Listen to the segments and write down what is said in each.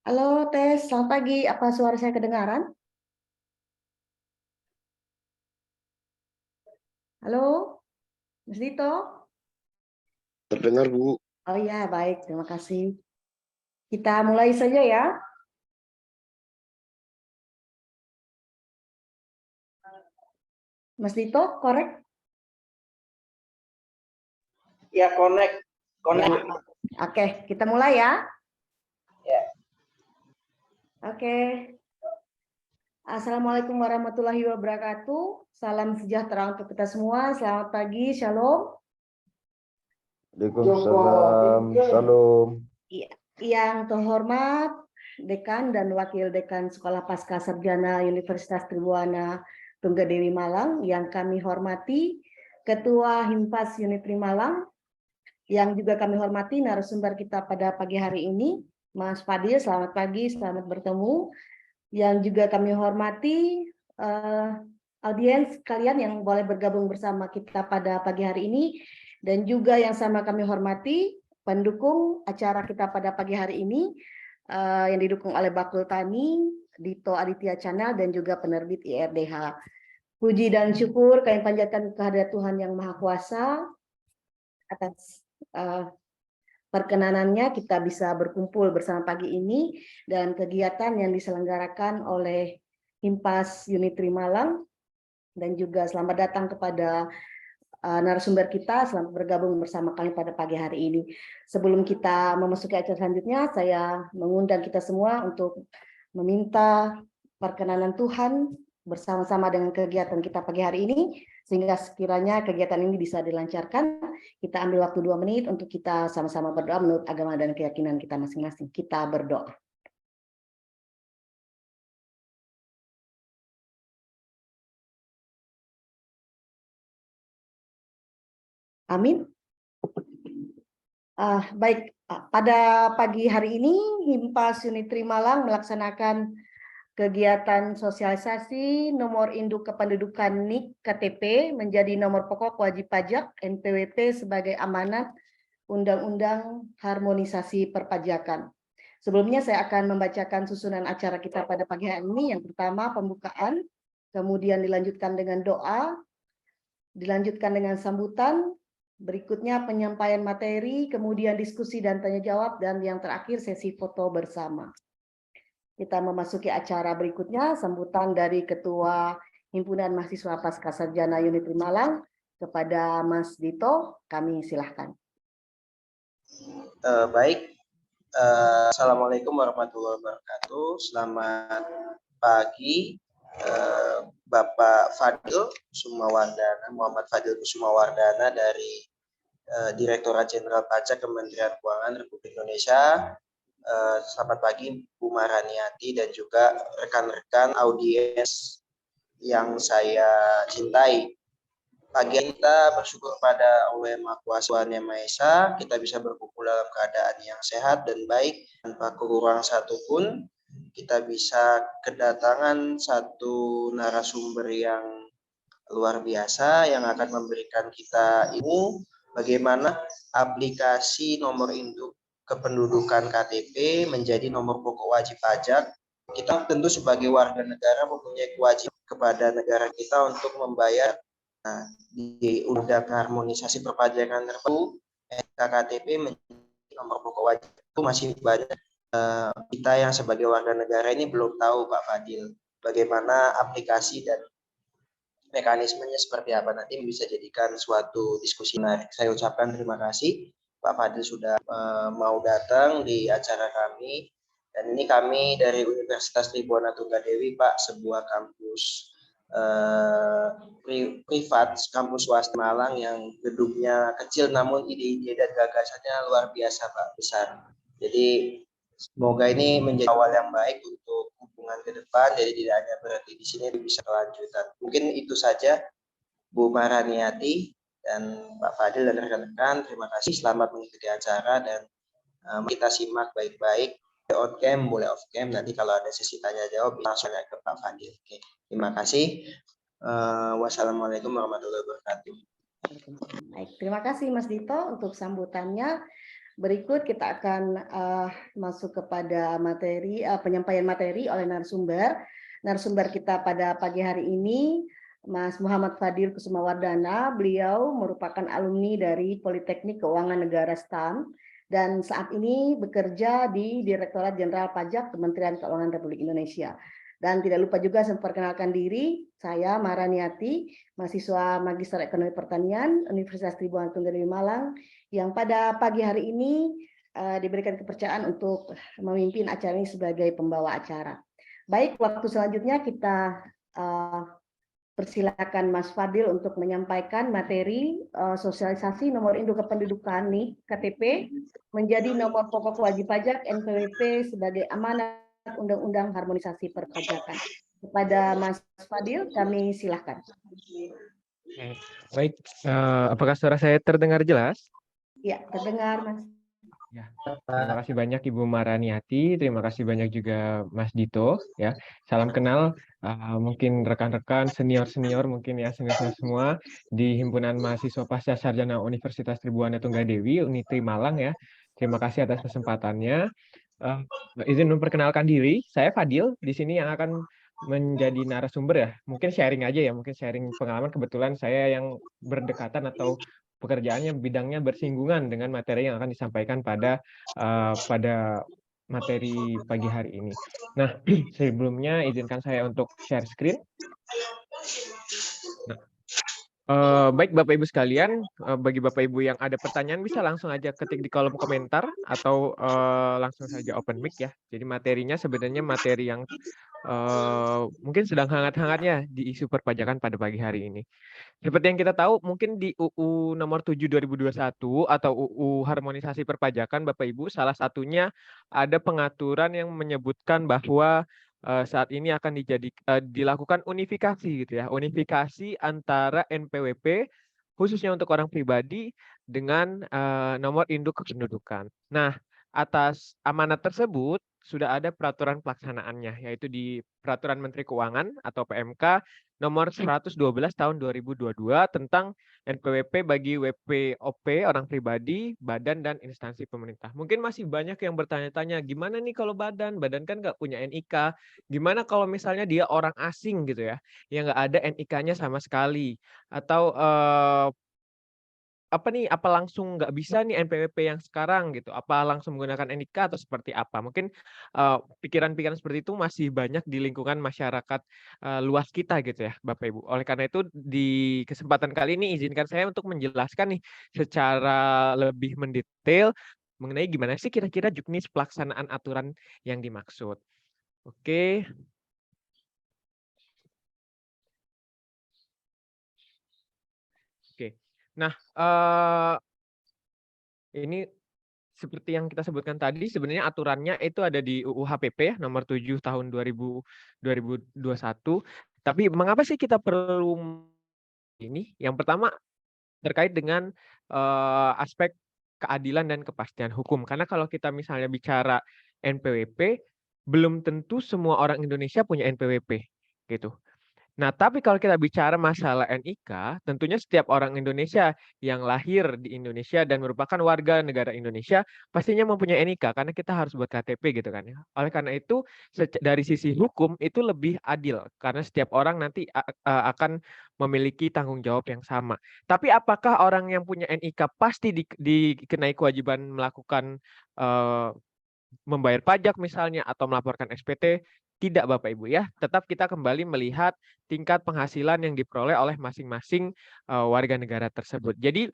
Halo, Tes. Selamat pagi. Apa suara saya kedengaran? Halo, Mas Dito. Terdengar, Bu. Oh iya, baik. Terima kasih. Kita mulai saja ya. Mas Dito, korek? Ya, connect. Ya. Oke, kita mulai ya. Ya. Oke. Assalamualaikum warahmatullahi wabarakatuh. Salam sejahtera untuk kita semua. Selamat pagi. Shalom. Waalaikumsalam. Salam. Yang terhormat Dekan dan Wakil Dekan Sekolah Pasca Sarjana Universitas Tribuana Tunggadewi Malang, yang kami hormati Ketua Himpas Unit 3 Malang, yang juga kami hormati narasumber kita pada pagi hari ini, Mas Fadil. Selamat pagi, selamat bertemu. Yang juga kami hormati audiens kalian yang boleh bergabung bersama kita pada pagi hari ini, dan juga yang sama kami hormati pendukung acara kita pada pagi hari ini, yang didukung oleh Bakul Tani, Dito Aditya Channel, dan juga penerbit IRDH. Puji dan syukur kami panjatkan kehadirat Tuhan Yang Maha Kuasa atas perkenanannya kita bisa berkumpul bersama pagi ini dan kegiatan yang diselenggarakan oleh Himpas Unit 3 Malang, dan juga selamat datang kepada narasumber kita, selamat bergabung bersama kami pada pagi hari ini. Sebelum kita memasuki acara selanjutnya, saya mengundang kita semua untuk meminta perkenanan Tuhan bersama-sama dengan kegiatan kita pagi hari ini, sehingga sekiranya kegiatan ini bisa dilancarkan. Kita ambil waktu 2 menit untuk kita sama-sama berdoa menurut agama dan keyakinan kita masing-masing. Kita berdoa. Amin. Baik, pada pagi hari ini Himpas Unit 3 Malang melaksanakan kegiatan sosialisasi nomor induk kependudukan NIK KTP menjadi nomor pokok wajib pajak NPWP sebagai amanat Undang-Undang Harmonisasi Perpajakan. Sebelumnya saya akan membacakan susunan acara kita pada pagi hari ini. Yang pertama pembukaan, kemudian dilanjutkan dengan doa, dilanjutkan dengan sambutan, berikutnya penyampaian materi, kemudian diskusi dan tanya jawab, dan yang terakhir sesi foto bersama. Kita memasuki acara berikutnya, sambutan dari Ketua Himpunan Mahasiswa Pasca Sarjana Unit 3 Malang kepada Mas Dito, kami silahkan. Baik, Assalamualaikum warahmatullahi wabarakatuh. Selamat pagi, Bapak Fadil Kusumawardana, Muhammad Fadil Kusumawardana dari Direktorat Jenderal Pajak Kementerian Keuangan Republik Indonesia. Selamat pagi Bu Maraniati dan juga rekan-rekan audiens yang saya cintai. Pagi kita bersyukur pada Allah Yang Maha Kuasa Tuhan Yang Maha Esa, kita bisa berkumpul dalam keadaan yang sehat dan baik tanpa kekurangan satupun. Kita bisa kedatangan satu narasumber yang luar biasa yang akan memberikan kita ilmu bagaimana aplikasi nomor induk kependudukan KTP menjadi nomor pokok wajib pajak. Kita tentu sebagai warga negara mempunyai kewajiban kepada negara kita untuk membayar. Nah, di Undang Harmonisasi Perpajakan terbaru, KTP menjadi nomor pokok wajib itu masih banyak kita yang sebagai warga negara ini belum tahu, Pak Fadil, bagaimana aplikasi dan mekanismenya seperti apa. Nanti bisa jadikan suatu diskusi menarik. Saya ucapkan terima kasih Pak Fadil sudah mau datang di acara kami. Dan ini kami dari Universitas Tribuana Tunggadewi, Pak, sebuah kampus privat, kampus swasta Malang yang gedungnya kecil namun ide-ide dan gagasannya luar biasa, Pak, besar. Jadi semoga ini menjadi awal yang baik untuk hubungan ke depan, jadi tidak hanya berhenti di sini, bisa kelanjutan. Mungkin itu saja Bu Maraniati dan Pak Fadil dan rekan-rekan. Terima kasih, selamat mengikuti acara dan kita simak baik-baik. On cam, boleh off cam. Nanti kalau ada sesi tanya jawab langsung ke Pak Fadil. Oke, terima kasih. Wassalamualaikum warahmatullahi wabarakatuh. Baik, terima kasih Mas Dito untuk sambutannya. Berikut kita akan masuk kepada materi penyampaian materi oleh narasumber. Narasumber kita pada pagi hari ini Mas Muhammad Fadil Kusumawardana. Beliau merupakan alumni dari Politeknik Keuangan Negara STAN dan saat ini bekerja di Direktorat Jenderal Pajak Kementerian Keuangan Republik Indonesia. Dan tidak lupa juga saya memperkenalkan diri, saya Maraniati, mahasiswa Magister Ekonomi Pertanian Universitas Tribungan Tunggal Malang, yang pada pagi hari ini diberikan kepercayaan untuk memimpin acara ini sebagai pembawa acara. Baik, waktu selanjutnya kita persilakan Mas Fadil untuk menyampaikan materi sosialisasi nomor induk kependudukan NIK KTP menjadi nomor pokok wajib pajak NPWP sebagai amanat Undang-Undang Harmonisasi Perpajakan. Kepada Mas Fadil, kami silakan. Baik, apakah suara saya terdengar jelas? Ya, terdengar, Mas. Ya, terima kasih banyak Ibu Maraniati, terima kasih banyak juga Mas Dito. Ya, salam kenal, mungkin rekan-rekan senior-senior mungkin ya senior semua di Himpunan Mahasiswa Pasca Sarjana Universitas Tribhuwana Tunggadewi Unitri Malang ya. Terima kasih atas kesempatannya. Izin memperkenalkan diri, saya Fadil di sini yang akan menjadi narasumber ya. Mungkin sharing aja ya, mungkin sharing pengalaman. Kebetulan saya yang berdekatan atau pekerjaannya bidangnya bersinggungan dengan materi yang akan disampaikan pada materi pagi hari ini. Nah, sebelumnya izinkan saya untuk share screen. Nah, baik Bapak Ibu sekalian, bagi Bapak Ibu yang ada pertanyaan bisa langsung aja ketik di kolom komentar atau langsung saja open mic ya. Jadi materinya sebenarnya materi yang mungkin sedang hangat-hangatnya di isu perpajakan pada pagi hari ini. Seperti yang kita tahu, mungkin di UU nomor 7 2021 atau UU Harmonisasi Perpajakan, Bapak Ibu, salah satunya ada pengaturan yang menyebutkan bahwa saat ini akan dilakukan unifikasi gitu ya, unifikasi antara NPWP khususnya untuk orang pribadi dengan nomor induk kependudukan. Nah, atas amanat tersebut sudah ada peraturan pelaksanaannya, yaitu di Peraturan Menteri Keuangan atau PMK nomor 112 tahun 2022 tentang NPWP bagi WPOP orang pribadi, badan dan instansi pemerintah. Mungkin masih banyak yang bertanya-tanya, gimana nih kalau badan kan nggak punya NIK, gimana kalau misalnya dia orang asing gitu ya, yang nggak ada NIK-nya sama sekali, atau apa langsung nggak bisa nih NPWP yang sekarang gitu, apa langsung menggunakan NIK atau seperti apa? Mungkin pikiran-pikiran seperti itu masih banyak di lingkungan masyarakat luas kita gitu ya Bapak Ibu. Oleh karena itu di kesempatan kali ini izinkan saya untuk menjelaskan nih secara lebih mendetail mengenai gimana sih kira-kira juknis pelaksanaan aturan yang dimaksud. Oke. Oke. Nah, ini seperti yang kita sebutkan tadi, sebenarnya aturannya itu ada di UU HPP ya, nomor 7 tahun 2021. Tapi mengapa sih kita perlu ini? Yang pertama terkait dengan aspek keadilan dan kepastian hukum. Karena kalau kita misalnya bicara NPWP, belum tentu semua orang Indonesia punya NPWP gitu. Nah, tapi kalau kita bicara masalah NIK, tentunya setiap orang Indonesia yang lahir di Indonesia dan merupakan warga negara Indonesia pastinya mempunyai NIK karena kita harus buat KTP gitu kan ya. Oleh karena itu dari sisi hukum itu lebih adil karena setiap orang nanti akan memiliki tanggung jawab yang sama. Tapi apakah orang yang punya NIK pasti dikenai kewajiban melakukan membayar pajak misalnya atau melaporkan SPT? Tidak Bapak Ibu ya, tetap kita kembali melihat tingkat penghasilan yang diperoleh oleh masing-masing warga negara tersebut. Jadi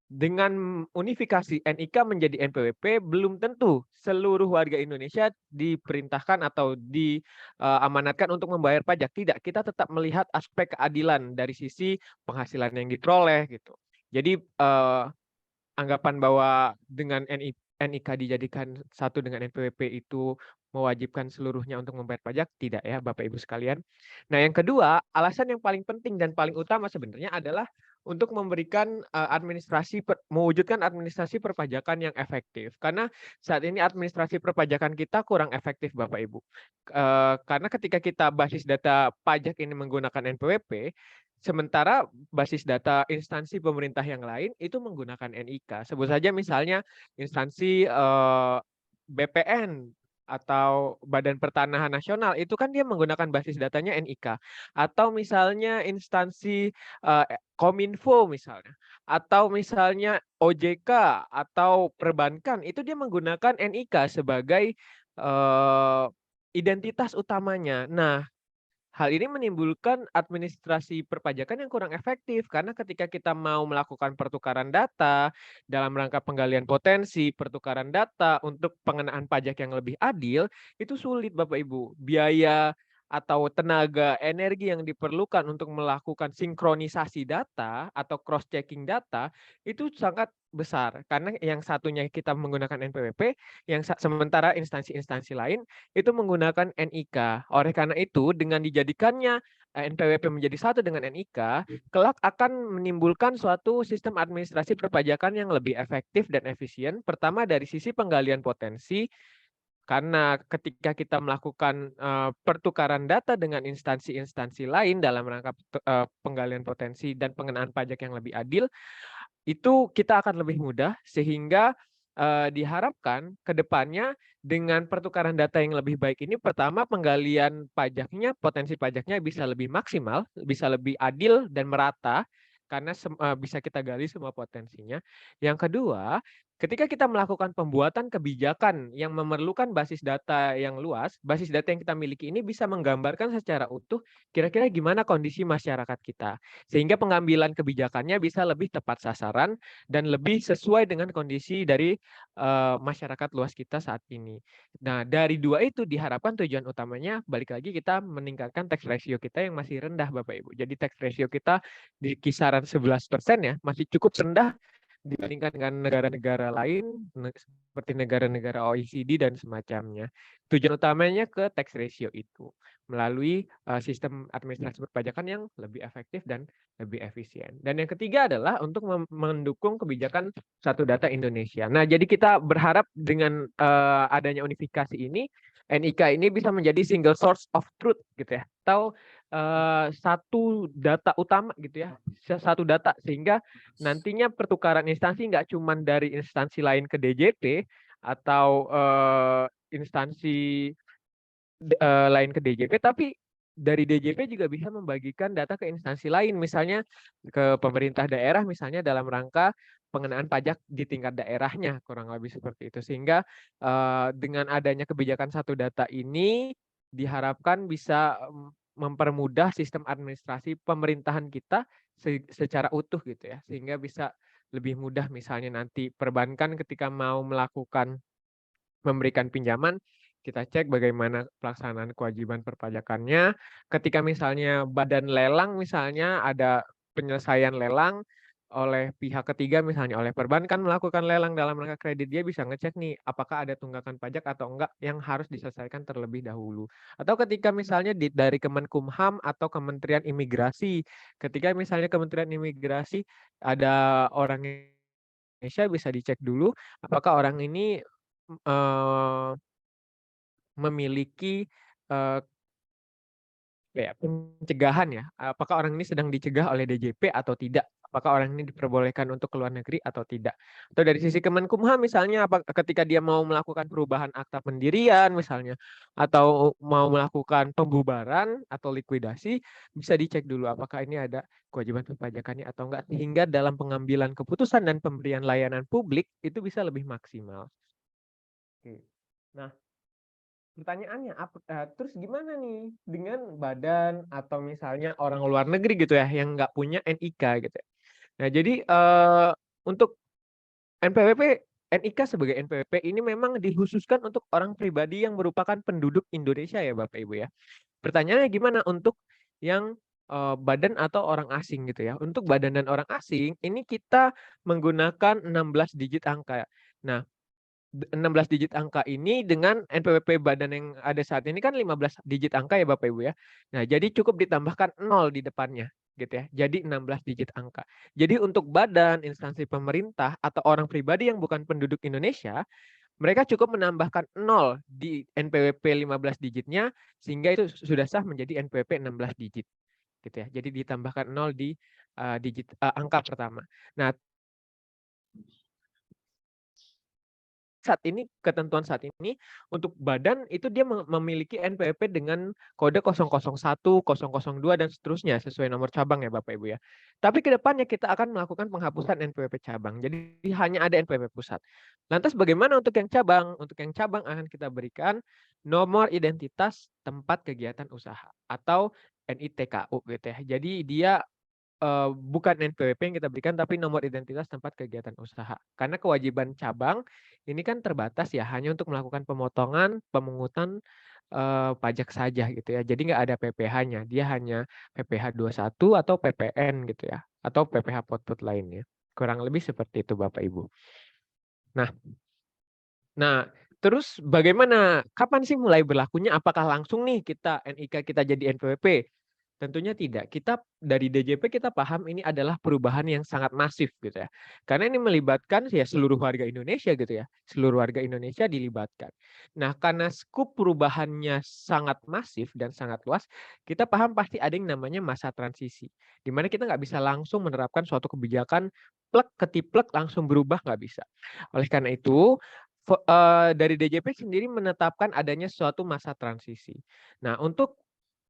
dengan unifikasi NIK menjadi NPWP belum tentu seluruh warga Indonesia diperintahkan atau diamanatkan untuk membayar pajak. Tidak, kita tetap melihat aspek keadilan dari sisi penghasilan yang diperoleh gitu. Jadi anggapan bahwa dengan NIK dijadikan satu dengan NPWP itu mewajibkan seluruhnya untuk membayar pajak, tidak ya Bapak Ibu sekalian. Nah yang kedua, alasan yang paling penting dan paling utama sebenarnya adalah untuk memberikan mewujudkan administrasi perpajakan yang efektif. Karena saat ini administrasi perpajakan kita kurang efektif, Bapak Ibu. Karena ketika kita basis data pajak ini menggunakan NPWP, sementara basis data instansi pemerintah yang lain itu menggunakan NIK. Sebut saja misalnya instansi BPN atau Badan Pertanahan Nasional, itu kan dia menggunakan basis datanya NIK. Atau misalnya instansi Kominfo misalnya, atau misalnya OJK atau perbankan, itu dia menggunakan NIK sebagai identitas utamanya. Nah, hal ini menimbulkan administrasi perpajakan yang kurang efektif karena ketika kita mau melakukan pertukaran data dalam rangka penggalian potensi, pertukaran data untuk pengenaan pajak yang lebih adil, itu sulit Bapak Ibu. Biaya atau tenaga energi yang diperlukan untuk melakukan sinkronisasi data atau cross-checking data itu sangat besar karena yang satunya kita menggunakan NPWP, yang sementara instansi-instansi lain itu menggunakan NIK. Oleh karena itu, dengan dijadikannya NPWP menjadi satu dengan NIK, kelak akan menimbulkan suatu sistem administrasi perpajakan yang lebih efektif dan efisien. Pertama dari sisi penggalian potensi, karena ketika kita melakukan pertukaran data dengan instansi-instansi lain dalam rangka penggalian potensi dan pengenaan pajak yang lebih adil, itu kita akan lebih mudah sehingga diharapkan ke depannya dengan pertukaran data yang lebih baik ini, pertama penggalian pajaknya, potensi pajaknya bisa lebih maksimal, bisa lebih adil dan merata karena bisa kita gali semua potensinya. Yang kedua, ketika kita melakukan pembuatan kebijakan yang memerlukan basis data yang luas, basis data yang kita miliki ini bisa menggambarkan secara utuh kira-kira gimana kondisi masyarakat kita. Sehingga pengambilan kebijakannya bisa lebih tepat sasaran dan lebih sesuai dengan kondisi dari masyarakat luas kita saat ini. Nah, dari dua itu diharapkan tujuan utamanya balik lagi kita meningkatkan tax ratio kita yang masih rendah Bapak Ibu. Jadi tax ratio kita di kisaran 11% ya, masih cukup rendah dibandingkan dengan negara-negara lain seperti negara-negara OECD dan semacamnya. Tujuan utamanya ke tax ratio itu melalui sistem administrasi perpajakan yang lebih efektif dan lebih efisien. Dan yang ketiga adalah untuk mendukung kebijakan satu data Indonesia. Nah, jadi kita berharap dengan adanya unifikasi ini, NIK ini bisa menjadi single source of truth gitu ya, atau satu data utama gitu ya, satu data sehingga nantinya pertukaran instansi nggak cuma dari instansi lain ke DJP atau instansi lain ke DJP, tapi dari DJP juga bisa membagikan data ke instansi lain, misalnya ke pemerintah daerah, misalnya dalam rangka pengenaan pajak di tingkat daerahnya, kurang lebih seperti itu. Sehingga dengan adanya kebijakan satu data ini diharapkan bisa mempermudah sistem administrasi pemerintahan kita secara utuh gitu ya, sehingga bisa lebih mudah misalnya nanti perbankan ketika mau memberikan pinjaman, kita cek bagaimana pelaksanaan kewajiban perpajakannya. Ketika misalnya badan lelang misalnya ada penyelesaian lelang oleh pihak ketiga, misalnya oleh perbankan melakukan lelang dalam rangka kredit, dia bisa ngecek nih apakah ada tunggakan pajak atau enggak yang harus diselesaikan terlebih dahulu. Atau ketika misalnya dari Kemenkumham atau Kementerian Imigrasi, ketika misalnya Kementerian Imigrasi ada orang Indonesia, bisa dicek dulu apakah orang ini memiliki pencegahan ya, apakah orang ini sedang dicegah oleh DJP atau tidak, apakah orang ini diperbolehkan untuk ke luar negeri atau tidak. Atau dari sisi Kemenkumham misalnya, ketika dia mau melakukan perubahan akta pendirian misalnya, atau mau melakukan pembubaran atau likuidasi, bisa dicek dulu apakah ini ada kewajiban perpajakannya atau enggak, sehingga dalam pengambilan keputusan dan pemberian layanan publik itu bisa lebih maksimal. Oke. Nah, pertanyaannya, terus gimana nih dengan badan atau misalnya orang luar negeri gitu ya yang nggak punya NIK gitu ya. Nah, jadi untuk NPWP, NIK sebagai NPWP ini memang dikhususkan untuk orang pribadi yang merupakan penduduk Indonesia ya Bapak Ibu ya. Pertanyaannya gimana untuk yang badan atau orang asing gitu ya. Untuk badan dan orang asing ini kita menggunakan 16 digit angka. Nah, 16 digit angka ini dengan NPWP badan yang ada saat ini kan 15 digit angka ya Bapak Ibu ya. Nah, jadi cukup ditambahkan 0 di depannya. gitu ya. Jadi 16 digit angka. Jadi untuk badan, instansi pemerintah atau orang pribadi yang bukan penduduk Indonesia, mereka cukup menambahkan 0 di NPWP 15 digitnya sehingga itu sudah sah menjadi NPWP 16 digit. Gitu ya. Jadi ditambahkan 0 di angka pertama. Nah, ketentuan saat ini untuk badan itu dia memiliki NPWP dengan kode 001, 002 dan seterusnya sesuai nomor cabang ya Bapak Ibu ya. Tapi ke depannya kita akan melakukan penghapusan NPWP cabang. Jadi hanya ada NPWP pusat. Lantas bagaimana untuk yang cabang? Untuk yang cabang akan kita berikan nomor identitas tempat kegiatan usaha atau NITKU gitu ya. Jadi dia bukan NPWP yang kita berikan tapi nomor identitas tempat kegiatan usaha. Karena kewajiban cabang ini kan terbatas ya hanya untuk melakukan pemotongan, pemungutan pajak saja gitu ya. Jadi nggak ada PPh-nya, dia hanya PPh 21 atau PPN gitu ya, atau PPh pot-pot lainnya. Kurang lebih seperti itu Bapak Ibu. Nah, terus bagaimana? Kapan sih mulai berlakunya? Apakah langsung nih NIK kita jadi NPWP? Tentunya tidak. Kita dari DJP kita paham ini adalah perubahan yang sangat masif gitu ya. Karena ini melibatkan ya seluruh warga Indonesia gitu ya. Seluruh warga Indonesia dilibatkan. Nah, karena skup perubahannya sangat masif dan sangat luas, kita paham pasti ada yang namanya masa transisi. Di mana kita nggak bisa langsung menerapkan suatu kebijakan plek ketiplek langsung berubah, nggak bisa. Oleh karena itu, dari DJP sendiri menetapkan adanya suatu masa transisi. Nah, untuk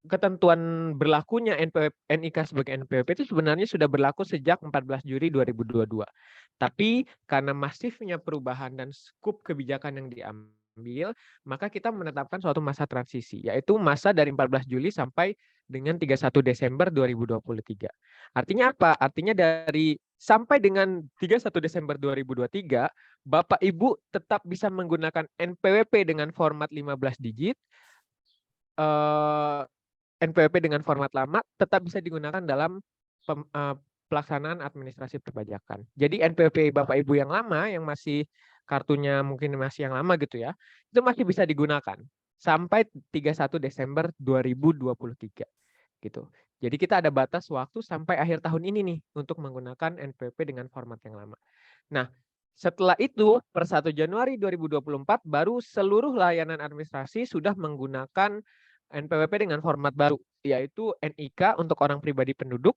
ketentuan berlakunya NIK sebagai NPWP itu sebenarnya sudah berlaku sejak 14 Juli 2022. Tapi karena masifnya perubahan dan skup kebijakan yang diambil, maka kita menetapkan suatu masa transisi, yaitu masa dari 14 Juli sampai dengan 31 Desember 2023. Artinya apa? Artinya dari sampai dengan 31 Desember 2023, Bapak Ibu tetap bisa menggunakan NPWP dengan format 15 digit, NPWP dengan format lama tetap bisa digunakan dalam pelaksanaan administrasi perpajakan. Jadi NPWP Bapak Ibu yang lama, yang masih kartunya mungkin masih yang lama gitu ya, itu masih bisa digunakan sampai 31 Desember 2023 gitu. Jadi kita ada batas waktu sampai akhir tahun ini nih untuk menggunakan NPWP dengan format yang lama. Nah, setelah itu per 1 Januari 2024 baru seluruh layanan administrasi sudah menggunakan NPWP dengan format baru, yaitu NIK untuk orang pribadi penduduk,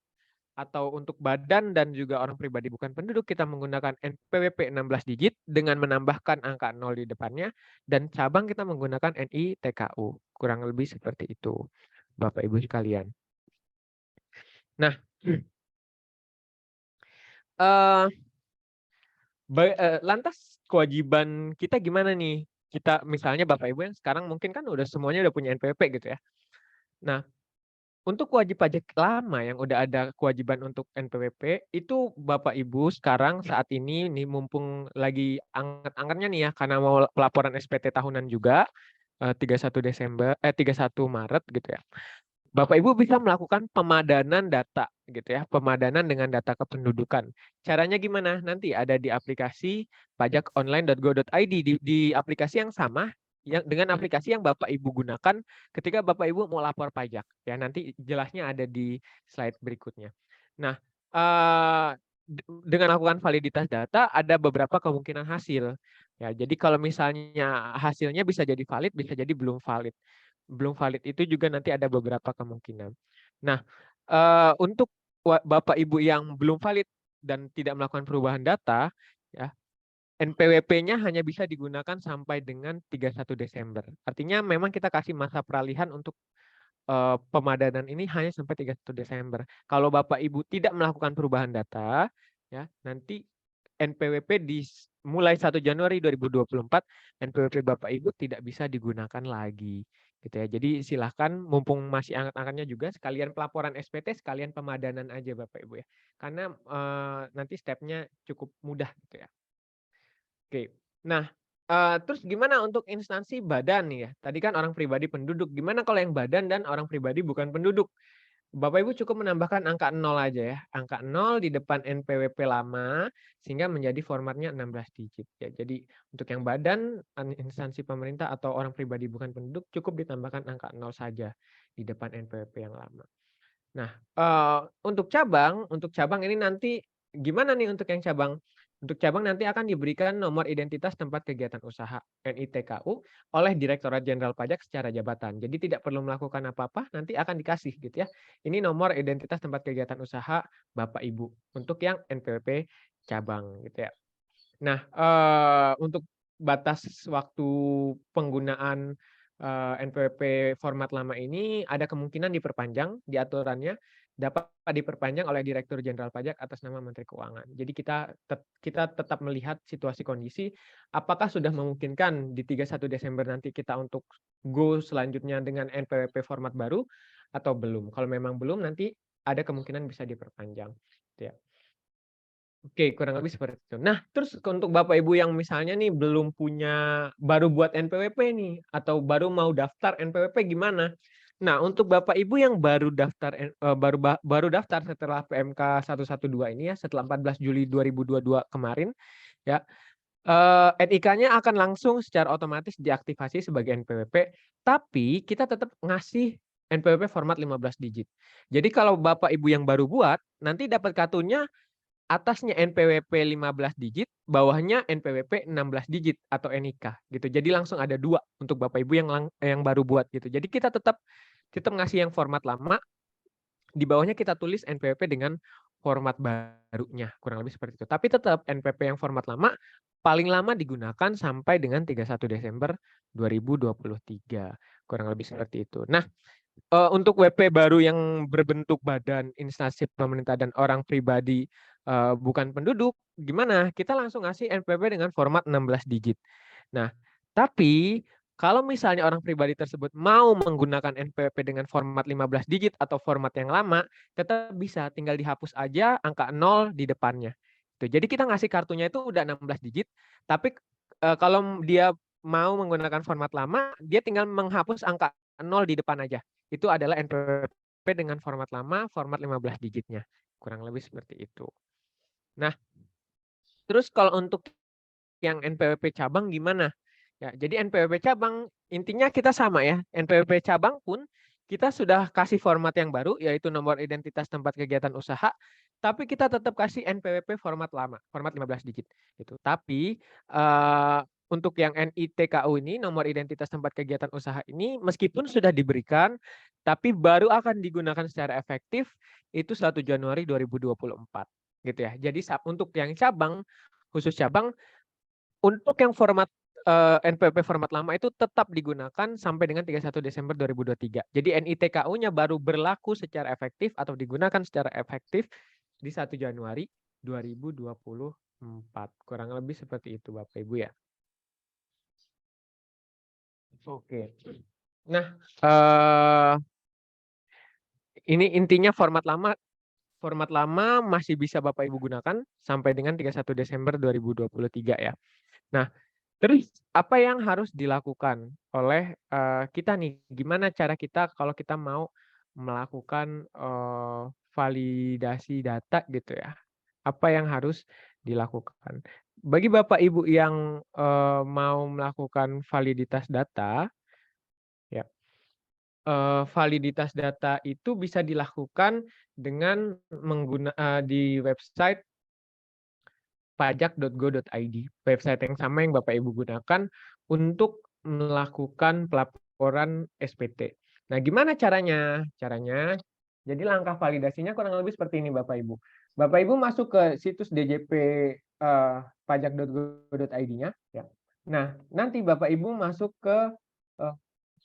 atau untuk badan dan juga orang pribadi bukan penduduk kita menggunakan NPWP 16 digit dengan menambahkan angka 0 di depannya, dan cabang kita menggunakan NITKU. Kurang lebih seperti itu, Bapak Ibu sekalian. Nah, lantas kewajiban kita gimana nih? Kita misalnya Bapak Ibu yang sekarang mungkin kan udah semuanya udah punya NPWP gitu ya. Nah, untuk wajib pajak lama yang udah ada kewajiban untuk NPWP, itu Bapak Ibu sekarang saat ini nih mumpung lagi anget-angetnya nih ya karena mau pelaporan SPT tahunan juga 31 Maret gitu ya. Bapak Ibu bisa melakukan pemadanan data gitu ya, pemadanan dengan data kependudukan. Caranya gimana? Nanti ada di aplikasi pajakonline.go.id, di aplikasi yang sama dengan aplikasi yang Bapak Ibu gunakan ketika Bapak Ibu mau lapor pajak. Ya, nanti jelasnya ada di slide berikutnya. Nah, dengan melakukan validitas data ada beberapa kemungkinan hasil. Ya, jadi kalau misalnya hasilnya bisa jadi valid, bisa jadi belum valid. Belum valid itu juga nanti ada beberapa kemungkinan. Nah, untuk Bapak Ibu yang belum valid dan tidak melakukan perubahan data, ya, NPWP-nya hanya bisa digunakan sampai dengan 31 Desember. Artinya memang kita kasih masa peralihan untuk pemadanan ini hanya sampai 31 Desember. Kalau Bapak Ibu tidak melakukan perubahan data, ya, nanti NPWP mulai 1 Januari 2024, NPWP Bapak Ibu tidak bisa digunakan lagi. Gitu ya. Jadi silahkan mumpung masih anget-angetnya juga sekalian pelaporan SPT, sekalian pemadanan aja Bapak Ibu ya. Karena nanti stepnya cukup mudah gitu ya. Oke. Nah, terus gimana untuk instansi badan nih ya? Tadi kan orang pribadi penduduk. Gimana kalau yang badan dan orang pribadi bukan penduduk? Bapak Ibu cukup menambahkan angka 0 aja ya. Angka 0 di depan NPWP lama sehingga menjadi formatnya 16 digit ya. Jadi untuk yang badan, instansi pemerintah atau orang pribadi bukan penduduk cukup ditambahkan angka 0 saja di depan NPWP yang lama. Nah, untuk cabang ini nanti gimana nih untuk yang cabang? Untuk cabang nanti akan diberikan nomor identitas tempat kegiatan usaha (NITKU) oleh Direktorat Jenderal Pajak secara jabatan. Jadi tidak perlu melakukan apa-apa, nanti akan dikasih gitu ya. Ini nomor identitas tempat kegiatan usaha Bapak Ibu untuk yang NPWP cabang gitu ya. Nah, untuk batas waktu penggunaan NPWP format lama ini ada kemungkinan diperpanjang di aturannya, dapat diperpanjang oleh Direktur Jenderal Pajak atas nama Menteri Keuangan. Jadi kita tetap melihat situasi kondisi, apakah sudah memungkinkan di 31 Desember nanti kita untuk go selanjutnya dengan NPWP format baru atau belum. Kalau memang belum, nanti ada kemungkinan bisa diperpanjang. Gitu ya. Oke, kurang lebih seperti itu. Nah, terus untuk Bapak Ibu yang misalnya nih belum punya, baru buat NPWP nih, atau baru mau daftar NPWP gimana? Nah, untuk Bapak Ibu yang baru daftar baru daftar setelah PMK 112 ini ya, setelah 14 Juli 2022 kemarin ya, NIK-nya akan langsung secara otomatis diaktifasi sebagai NPWP, tapi kita tetap ngasih NPWP format 15 digit. Jadi kalau Bapak Ibu yang baru buat, nanti dapat kartunya atasnya NPWP 15 digit, bawahnya NPWP 16 digit atau NIK gitu. Jadi langsung ada 2 untuk Bapak Ibu yang baru buat gitu. Jadi kita tetap ngasih yang format lama, di bawahnya kita tulis NPWP dengan format barunya, kurang lebih seperti itu. Tapi tetap NPWP yang format lama paling lama digunakan sampai dengan 31 Desember 2023. Kurang lebih seperti itu. Nah, untuk WP baru yang berbentuk badan, instansi pemerintah dan orang pribadi bukan penduduk, gimana? Kita langsung ngasih NPWP dengan format 16 digit. Nah, tapi kalau misalnya orang pribadi tersebut mau menggunakan NPWP dengan format 15 digit atau format yang lama, tetap bisa, tinggal dihapus aja angka 0 di depannya. Jadi kita ngasih kartunya itu udah 16 digit, tapi kalau dia mau menggunakan format lama, dia tinggal menghapus angka 0 di depan aja. Itu adalah NPWP dengan format lama, format 15 digitnya. Kurang lebih seperti itu. Nah, terus kalau untuk yang NPWP cabang gimana? Ya, jadi NPWP cabang intinya kita sama ya. NPWP cabang pun kita sudah kasih format yang baru, yaitu nomor identitas tempat kegiatan usaha, tapi kita tetap kasih NPWP format lama, format 15 digit. Gitu. Tapi untuk yang NITKU ini, nomor identitas tempat kegiatan usaha ini, meskipun sudah diberikan, tapi baru akan digunakan secara efektif itu 1 Januari 2024. Gitu ya. Jadi untuk yang cabang, khusus cabang, untuk yang format NPWP format lama itu tetap digunakan sampai dengan 31 Desember 2023. Jadi NITKU-nya baru berlaku secara efektif atau digunakan secara efektif di 1 Januari 2024. Kurang lebih seperti itu Bapak Ibu ya. Oke. Nah, ini intinya format lama masih bisa Bapak Ibu gunakan sampai dengan 31 Desember 2023 ya. Nah, terus apa yang harus dilakukan oleh kita nih? Gimana cara kita kalau kita mau melakukan validasi data gitu ya? Apa yang harus dilakukan? Bagi Bapak Ibu yang mau melakukan validitas data, ya, validitas data itu bisa dilakukan dengan di website pajak.go.id, website yang sama yang Bapak Ibu gunakan untuk melakukan pelaporan SPT. Nah, gimana caranya? Caranya, jadi langkah validasinya kurang lebih seperti ini Bapak Ibu. Bapak Ibu masuk ke situs DJP pajak.go.id-nya. Ya. Nah, nanti Bapak Ibu masuk ke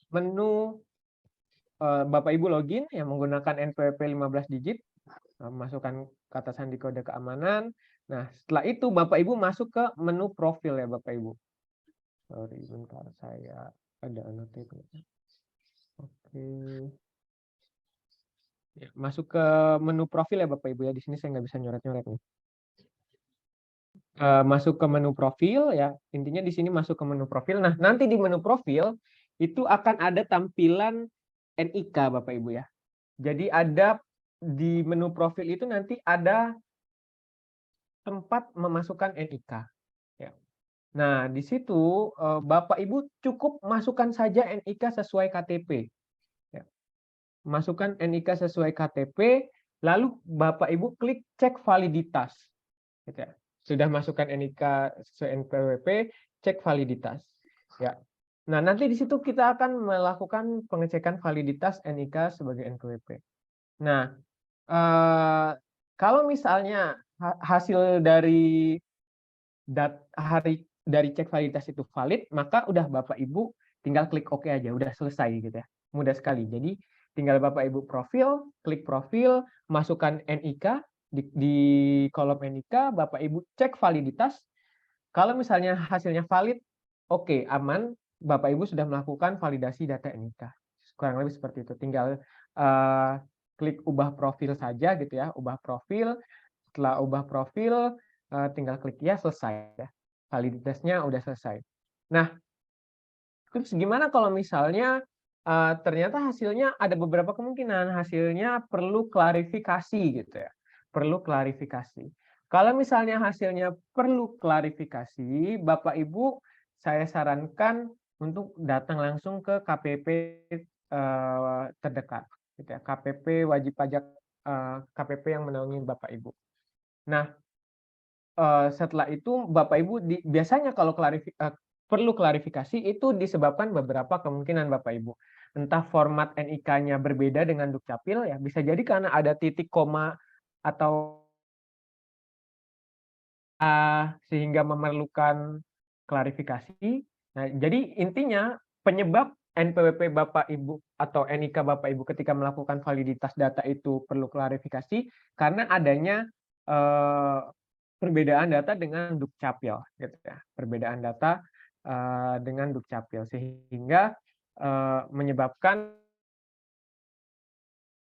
menu, Bapak Ibu login yang menggunakan NPWP 15 digit, masukkan kata sandi kode keamanan. Nah, setelah itu Bapak Ibu masuk ke menu profil ya Bapak Ibu. Sorry, bentar saya ada annotate. Oke. Ya, masuk ke menu profil ya Bapak Ibu ya. Di sini saya nggak bisa nyoret-nyoret nih. Masuk ke menu profil ya. Intinya di sini masuk ke menu profil. Nah, nanti di menu profil itu akan ada tampilan NIK Bapak Ibu ya. Jadi ada di menu profil itu nanti ada tempat memasukkan NIK. Ya. Nah, di situ Bapak Ibu cukup masukkan saja NIK sesuai KTP. Ya. masukkan NIK sesuai KTP, lalu Bapak Ibu klik cek validitas. Gitu ya. Sudah masukkan NIK sesuai NPWP, cek validitas. Ya. Nah, nanti di situ kita akan melakukan pengecekan validitas NIK sebagai NPWP. Nah, kalau misalnya hasil dari dari cek validitas itu valid, maka udah Bapak Ibu tinggal klik OK aja, udah selesai gitu ya. Mudah sekali. Jadi tinggal Bapak Ibu profil, klik profil, masukkan NIK di kolom NIK, Bapak Ibu cek validitas. Kalau misalnya hasilnya valid, oke, aman, Bapak Ibu sudah melakukan validasi data NIK. Kurang lebih seperti itu. Tinggal klik ubah profil saja gitu ya, ubah profil. Setelah ubah profil, tinggal klik ya, selesai ya. Validitasnya udah selesai. Nah, terus gimana kalau misalnya ternyata hasilnya ada beberapa kemungkinan hasilnya perlu klarifikasi gitu ya. Perlu klarifikasi. Kalau misalnya hasilnya perlu klarifikasi, Bapak Ibu saya sarankan untuk datang langsung ke KPP terdekat gitu ya. KPP wajib pajak KPP yang menaungi Bapak Ibu. Nah, setelah itu Bapak Ibu biasanya kalau perlu klarifikasi itu disebabkan beberapa kemungkinan Bapak Ibu. Entah format NIK-nya berbeda dengan Dukcapil ya, bisa jadi karena ada titik koma atau sehingga memerlukan klarifikasi. Nah, jadi intinya penyebab NPWP Bapak Ibu atau NIK Bapak Ibu ketika melakukan validitas data itu perlu klarifikasi karena adanya perbedaan data dengan Dukcapil gitu ya. Perbedaan data dengan Dukcapil sehingga menyebabkan